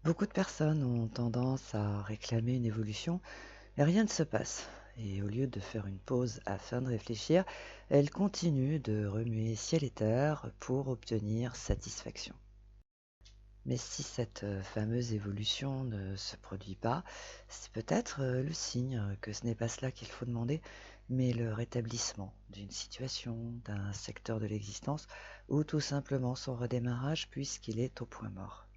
Beaucoup de personnes ont tendance à réclamer une évolution et rien ne se passe. Et au lieu de faire une pause afin de réfléchir, elles continuent de remuer ciel et terre pour obtenir satisfaction. Mais si cette fameuse évolution ne se produit pas, c'est peut-être le signe que ce n'est pas cela qu'il faut demander, mais le rétablissement d'une situation, d'un secteur de l'existence, ou tout simplement son redémarrage puisqu'il est au point mort.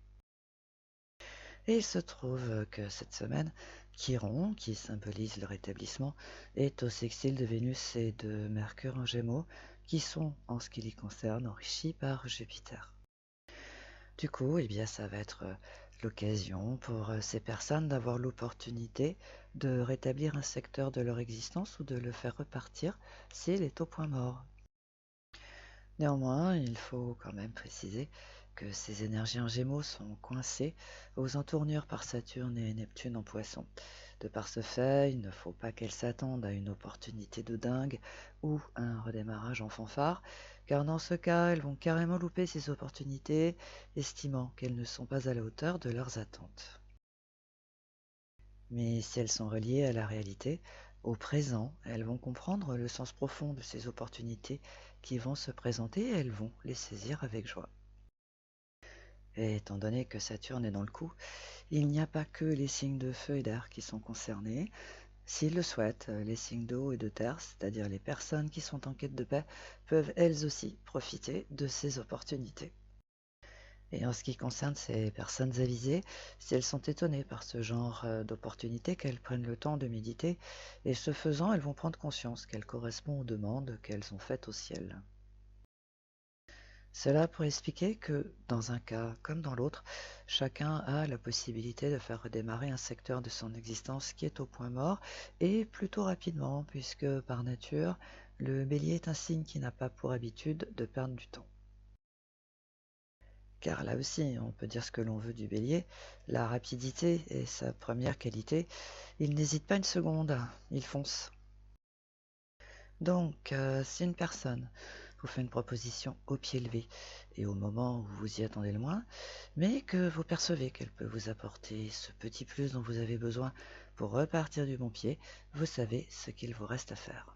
Et il se trouve que cette semaine, Chiron, qui symbolise le rétablissement, est au sextile de Vénus et de Mercure en Gémeaux, qui sont, en ce qui les concerne, enrichis par Jupiter. Du coup, eh bien, ça va être l'occasion pour ces personnes d'avoir l'opportunité de rétablir un secteur de leur existence ou de le faire repartir s'il est au point mort. Néanmoins, il faut quand même préciser que ces énergies en Gémeaux sont coincées aux entournures par Saturne et Neptune en Poisson. De par ce fait, il ne faut pas qu'elles s'attendent à une opportunité de dingue ou un redémarrage en fanfare, car dans ce cas, elles vont carrément louper ces opportunités, estimant qu'elles ne sont pas à la hauteur de leurs attentes. Mais si elles sont reliées à la réalité, au présent, elles vont comprendre le sens profond de ces opportunités qui vont se présenter et elles vont les saisir avec joie. Et étant donné que Saturne est dans le coup, il n'y a pas que les signes de feu et d'air qui sont concernés. S'ils le souhaitent, les signes d'eau et de terre, c'est-à-dire les personnes qui sont en quête de paix, peuvent elles aussi profiter de ces opportunités. Et en ce qui concerne ces personnes avisées, si elles sont étonnées par ce genre d'opportunités, qu'elles prennent le temps de méditer, et ce faisant, elles vont prendre conscience qu'elles correspondent aux demandes qu'elles ont faites au ciel. Cela pour expliquer que, dans un cas comme dans l'autre, chacun a la possibilité de faire redémarrer un secteur de son existence qui est au point mort, et plutôt rapidement, puisque par nature, le bélier est un signe qui n'a pas pour habitude de perdre du temps. Car là aussi, on peut dire ce que l'on veut du bélier, la rapidité est sa première qualité, il n'hésite pas une seconde, il fonce. Donc, si une personne vous fait une proposition au pied levé et au moment où vous y attendez le moins, mais que vous percevez qu'elle peut vous apporter ce petit plus dont vous avez besoin pour repartir du bon pied, vous savez ce qu'il vous reste à faire.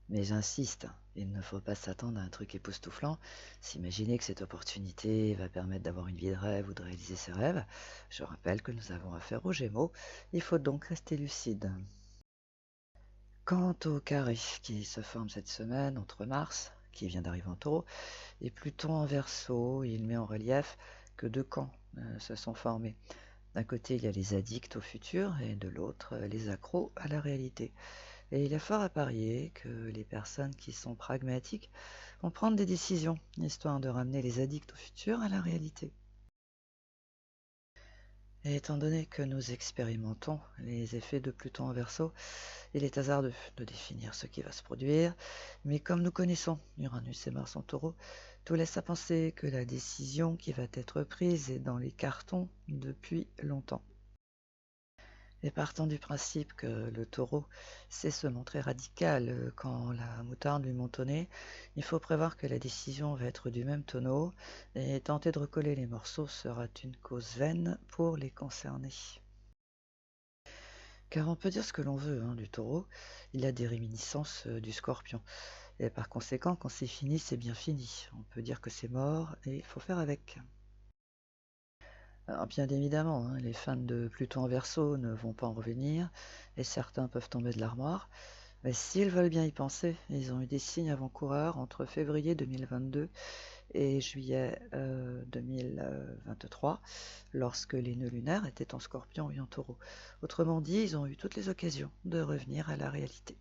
Mais j'insiste, il ne faut pas s'attendre à un truc époustouflant, s'imaginer que cette opportunité va permettre d'avoir une vie de rêve ou de réaliser ses rêves. Je rappelle que nous avons affaire aux Gémeaux, il faut donc rester lucide. Quant au carré qui se forme cette semaine entre Mars, qui vient d'arriver en taureau, et Pluton en Verseau, il met en relief que deux camps se sont formés. D'un côté, il y a les addicts au futur et de l'autre, les accros à la réalité. Et il est fort à parier que les personnes qui sont pragmatiques vont prendre des décisions, histoire de ramener les addicts au futur à la réalité. Et étant donné que nous expérimentons les effets de Pluton en Verseau, il est hasardeux de définir ce qui va se produire, mais comme nous connaissons Uranus et Mars en taureau, tout laisse à penser que la décision qui va être prise est dans les cartons depuis longtemps. Et partant du principe que le taureau sait se montrer radical quand la moutarde lui monte au nez, il faut prévoir que la décision va être du même tonneau et tenter de recoller les morceaux sera une cause vaine pour les concernés. Car on peut dire ce que l'on veut du taureau, il a des réminiscences du scorpion. Et par conséquent, quand c'est fini, c'est bien fini. On peut dire que c'est mort et il faut faire avec. Alors bien évidemment, les fans de Pluton en Verseau ne vont pas en revenir, et certains peuvent tomber de l'armoire, mais s'ils veulent bien y penser, ils ont eu des signes avant-coureurs entre février 2022 et juillet 2023, lorsque les nœuds lunaires étaient en Scorpion et en Taureau. Autrement dit, ils ont eu toutes les occasions de revenir à la réalité.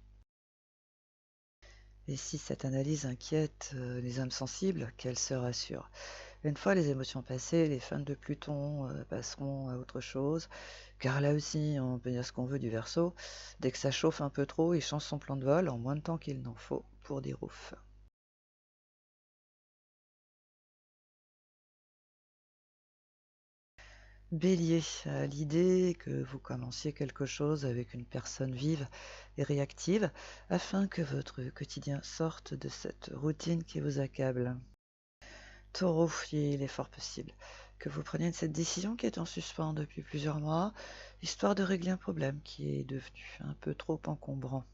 Et si cette analyse inquiète les âmes sensibles, qu'elles se rassurent. Une fois les émotions passées, les fans de Pluton passeront à autre chose, car là aussi, on peut dire ce qu'on veut du Verseau, dès que ça chauffe un peu trop, il change son plan de vol en moins de temps qu'il n'en faut pour des roufs. Bélier, à l'idée que vous commenciez quelque chose avec une personne vive et réactive, afin que votre quotidien sorte de cette routine qui vous accable. Taureau, il est fort possible que vous preniez cette décision qui est en suspens depuis plusieurs mois, histoire de régler un problème qui est devenu un peu trop encombrant.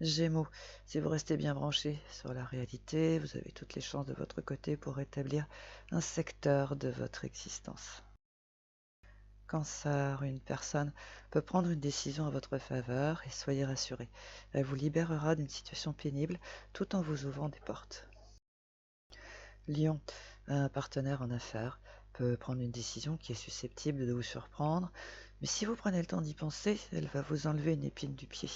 Gémeaux, si vous restez bien branché sur la réalité, vous avez toutes les chances de votre côté pour rétablir un secteur de votre existence. Cancer, une personne peut prendre une décision en votre faveur et soyez rassuré. Elle vous libérera d'une situation pénible tout en vous ouvrant des portes. Lion, un partenaire en affaires peut prendre une décision qui est susceptible de vous surprendre, mais si vous prenez le temps d'y penser, elle va vous enlever une épine du pied.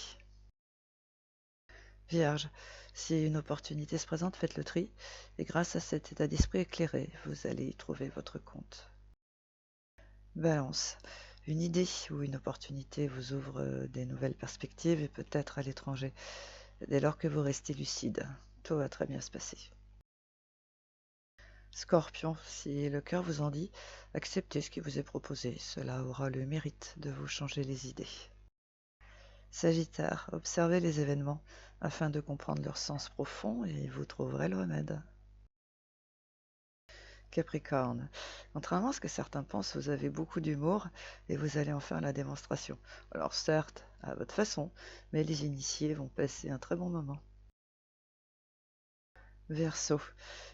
Vierge, si une opportunité se présente, faites le tri, et grâce à cet état d'esprit éclairé, vous allez y trouver votre compte. Balance, une idée ou une opportunité vous ouvre des nouvelles perspectives et peut-être à l'étranger, dès lors que vous restez lucide. Tout va très bien se passer. Scorpion, si le cœur vous en dit, acceptez ce qui vous est proposé, cela aura le mérite de vous changer les idées. Sagittaire, observez les événements afin de comprendre leur sens profond et vous trouverez le remède. Capricorne, contrairement à ce que certains pensent, vous avez beaucoup d'humour et vous allez en faire la démonstration. Alors certes, à votre façon, mais les initiés vont passer un très bon moment. Verseau,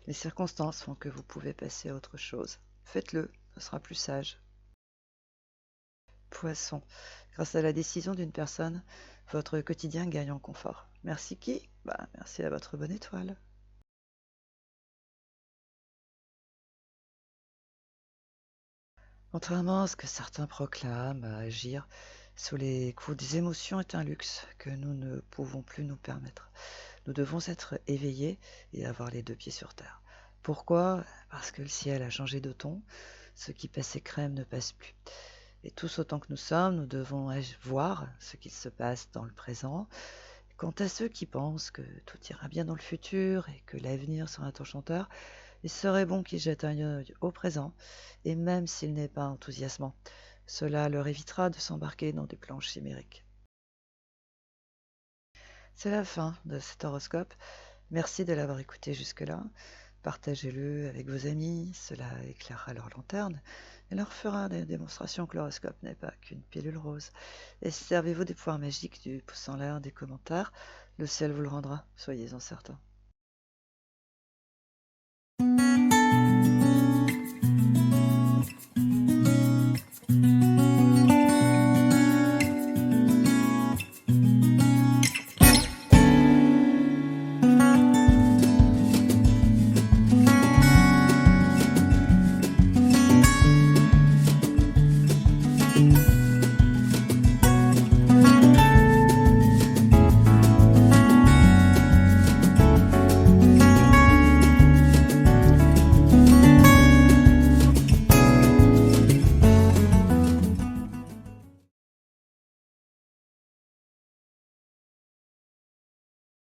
les circonstances font que vous pouvez passer à autre chose. Faites-le, ce sera plus sage. Poisson, grâce à la décision d'une personne, votre quotidien gagne en confort. Merci qui? Merci à votre bonne étoile. Contrairement à ce que certains proclament, agir sous les coups des émotions est un luxe que nous ne pouvons plus nous permettre. Nous devons être éveillés et avoir les deux pieds sur terre. Pourquoi? Parce que le ciel a changé de ton, ce qui passait crème ne passe plus. Et tous autant que nous sommes, nous devons voir ce qu'il se passe dans le présent. Quant à ceux qui pensent que tout ira bien dans le futur et que l'avenir sera enchanteur, il serait bon qu'ils jettent un œil au présent, et même s'il n'est pas enthousiasmant, cela leur évitera de s'embarquer dans des plans chimériques. C'est la fin de cet horoscope. Merci de l'avoir écouté jusque-là. Partagez-le avec vos amis, cela éclairera leur lanterne et leur fera des démonstrations que l'horoscope n'est pas qu'une pilule rose. Et servez-vous des pouvoirs magiques du pouce en l'air, des commentaires, le ciel vous le rendra, soyez-en certains.